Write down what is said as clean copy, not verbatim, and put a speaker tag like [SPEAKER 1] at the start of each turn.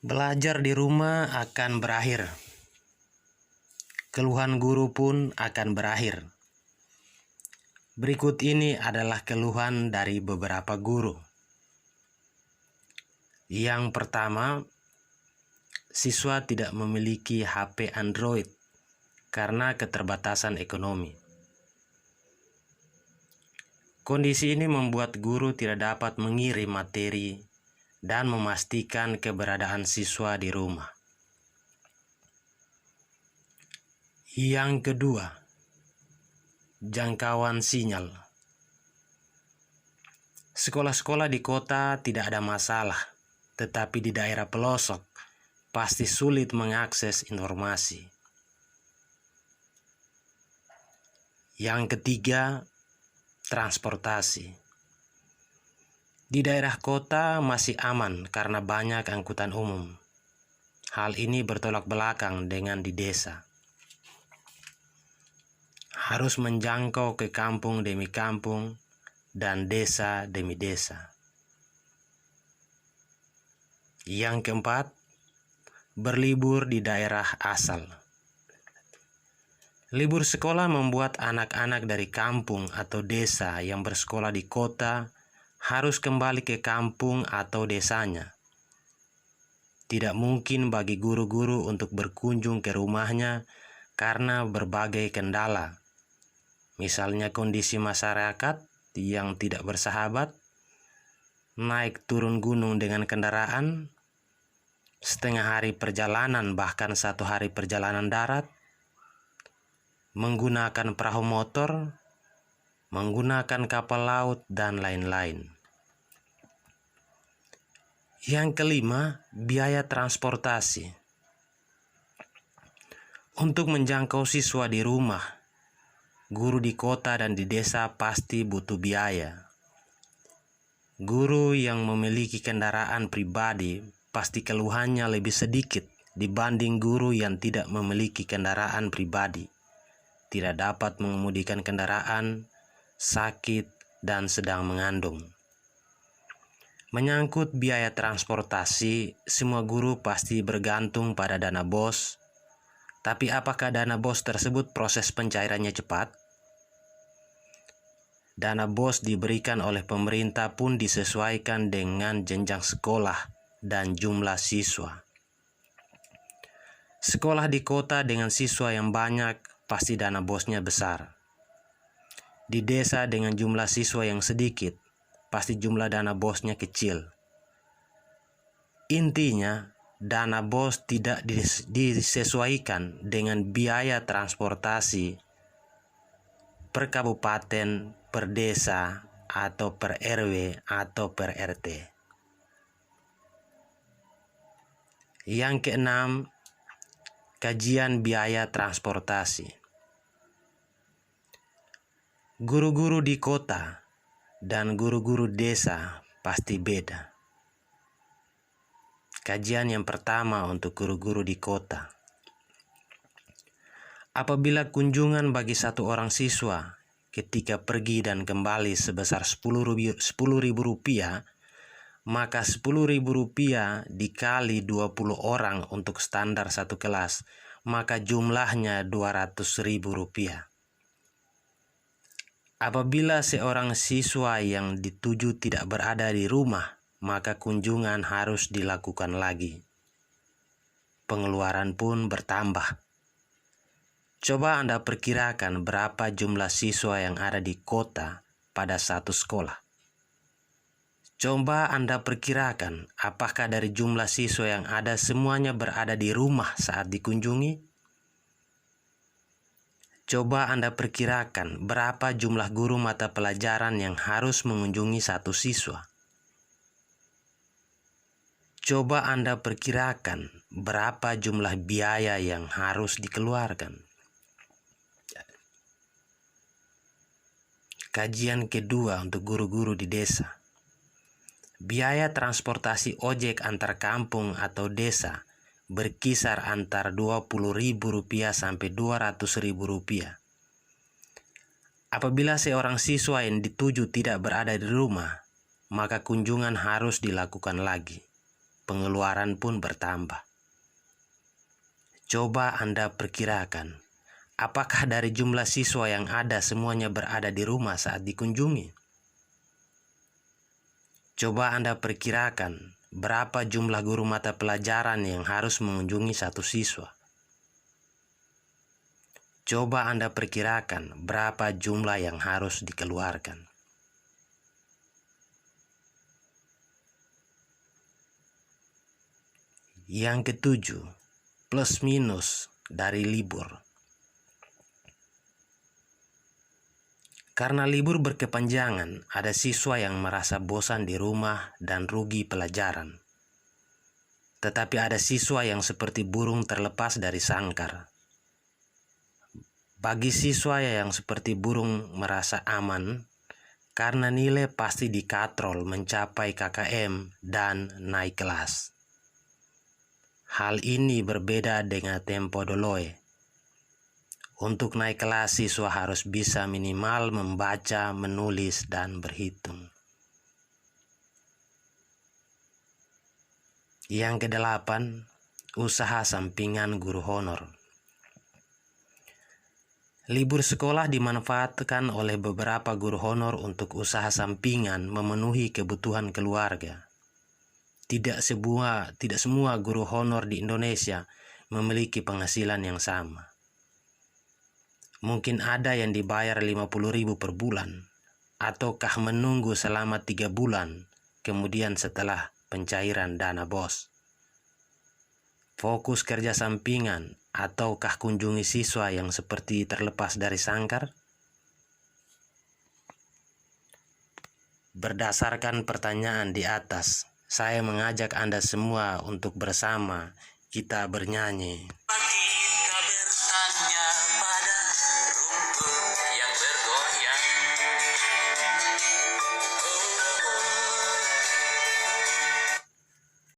[SPEAKER 1] Belajar di rumah akan berakhir. Keluhan guru pun akan berakhir. Berikut ini adalah keluhan dari beberapa guru. Yang pertama, siswa tidak memiliki HP Android karena keterbatasan ekonomi. Kondisi ini membuat guru tidak dapat mengirim materi dan memastikan keberadaan siswa di rumah. Yang kedua, jangkauan sinyal. Sekolah-sekolah di kota tidak ada masalah, tetapi di daerah pelosok pasti sulit mengakses informasi. Yang ketiga, transportasi. Di daerah kota masih aman karena banyak angkutan umum. Hal ini bertolak belakang dengan di desa. Harus menjangkau ke kampung demi kampung dan desa demi desa. Yang keempat, berlibur di daerah asal. Libur sekolah membuat anak-anak dari kampung atau desa yang bersekolah di kota harus kembali ke kampung atau desanya. Tidak mungkin bagi guru-guru untuk berkunjung ke rumahnya karena berbagai kendala. Misalnya kondisi masyarakat yang tidak bersahabat, naik turun gunung dengan kendaraan, setengah hari perjalanan bahkan 1 hari perjalanan darat, menggunakan perahu motor, menggunakan kapal laut, dan lain-lain. Yang kelima, biaya transportasi. Untuk menjangkau siswa di rumah, guru di kota dan di desa pasti butuh biaya. Guru yang memiliki kendaraan pribadi pasti keluhannya lebih sedikit dibanding guru yang tidak memiliki kendaraan pribadi, tidak dapat mengemudikan kendaraan, sakit, dan sedang mengandung. Menyangkut biaya transportasi, semua guru pasti bergantung pada dana BOS. Tapi apakah dana BOS tersebut proses pencairannya cepat? Dana BOS diberikan oleh pemerintah pun disesuaikan dengan jenjang sekolah dan jumlah siswa. Sekolah di kota dengan siswa yang banyak pasti dana BOS-nya besar. Di desa dengan jumlah siswa yang sedikit, pasti jumlah dana BOS-nya kecil. Intinya, dana BOS tidak disesuaikan dengan biaya transportasi per kabupaten, per desa, atau per RW, atau per RT. Yang keenam, kajian biaya transportasi. Guru-guru di kota dan guru-guru desa pasti beda. Kajian yang pertama untuk guru-guru di kota. Apabila kunjungan bagi satu orang siswa ketika pergi dan kembali sebesar Rp10.000, maka Rp10.000 dikali 20 orang untuk standar satu kelas, maka jumlahnya Rp200.000. Apabila seorang siswa yang dituju tidak berada di rumah, maka kunjungan harus dilakukan lagi. Pengeluaran pun bertambah. Coba Anda perkirakan berapa jumlah siswa yang ada di kota pada satu sekolah. Coba Anda perkirakan apakah dari jumlah siswa yang ada semuanya berada di rumah saat dikunjungi? Coba Anda perkirakan berapa jumlah guru mata pelajaran yang harus mengunjungi satu siswa. Coba Anda perkirakan berapa jumlah biaya yang harus dikeluarkan. Kajian kedua untuk guru-guru di desa. Biaya transportasi ojek antar kampung atau desa berkisar antara Rp20.000 sampai Rp200.000. Apabila seorang siswa yang dituju tidak berada di rumah, maka kunjungan harus dilakukan lagi. pengeluaran pun bertambah. Coba Anda perkirakan, apakah dari jumlah siswa yang ada semuanya berada di rumah saat dikunjungi? Coba Anda perkirakan berapa jumlah guru mata pelajaran yang harus mengunjungi satu siswa. Coba Anda perkirakan berapa jumlah yang harus dikeluarkan. Yang ketujuh, plus minus dari libur. Karena libur berkepanjangan, ada siswa yang merasa bosan di rumah dan rugi pelajaran. Tetapi ada siswa yang seperti burung terlepas dari sangkar. Bagi siswa yang seperti burung merasa aman, karena nilai pasti dikatrol mencapai KKM dan naik kelas. Hal ini berbeda dengan tempo doloe. Untuk naik kelas, siswa harus bisa minimal membaca, menulis, dan berhitung. Yang kedelapan, usaha sampingan guru honor. Libur sekolah dimanfaatkan oleh beberapa guru honor untuk usaha sampingan memenuhi kebutuhan keluarga. Tidak semua guru honor di Indonesia memiliki penghasilan yang sama. Mungkin ada yang dibayar 50.000 per bulan, ataukah menunggu selama 3 bulan, kemudian setelah pencairan dana BOS. Fokus kerja sampingan ataukah kunjungi siswa yang seperti terlepas dari sangkar? Berdasarkan pertanyaan di atas, saya mengajak Anda semua untuk bersama kita bernyanyi.